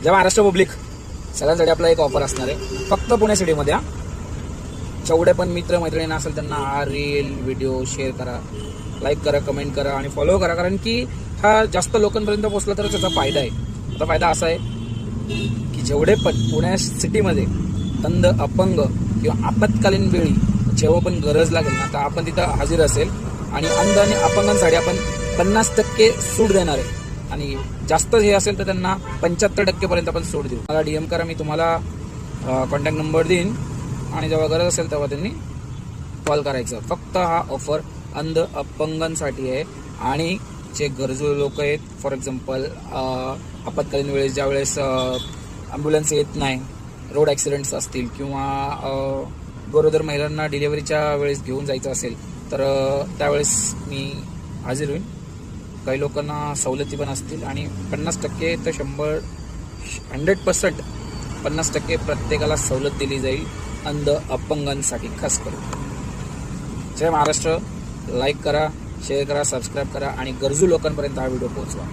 जय Maharashtra public, सगळ्यांसाठी आपला एक ऑफर असणार आहे फक्त पुणे सिटीमध्ये. जेवढे पण मित्र मैत्रिणी असेल त्यांना हा रील व्हिडिओ शेअर करा, लाईक करा, कमेंट करा आणि फॉलो करा, कारण की हा जास्त लोकांपर्यंत पोहोचला तर त्याचा फायदा आहे. त्याचा फायदा असा आहे की जेवढे पण पुणे सिटीमध्ये अंध, अपंग किंवा आपत्कालीन वेळी जेव्हा पण गरज लागेल ना, तर आपण तिथं हजर असेल. आणि अंध आणि अपंगांसाठी आपण 50% सूट देणार आहे आणि जास्त हे असेल तर त्यांना 75% पर्यंत आपण सूट देऊ. मला DM करा, मी तुम्हाला कॉन्टॅक्ट नंबर देईन आणि जेव्हा गरज असेल तेव्हा त्यांनी कॉल करायचं. फक्त हा ऑफर अंध अपंगांसाठी आहे आणि जे गरजू लोक आहेत, फॉर एक्झाम्पल आपत्कालीन वेळेस ज्यावेळेस ॲम्ब्युलन्स येत नाही, रोड ॲक्सिडेंट्स असतील किंवा गरोदर महिलांना डिलिव्हरीच्या वेळेस घेऊन जायचं असेल तर त्यावेळेस मी हजर होईन. काही लोकांना सवलती पण असतील आणि 50% तर 100% 50% प्रत्येकाला सवलत दिली जाईल अंध अपंगांसाठी खास करून. जय महाराष्ट्र. लाईक करा, शेअर करा, सबस्क्राईब करा आणि गरजू लोकांपर्यंत हा व्हिडिओ पोहोचवा.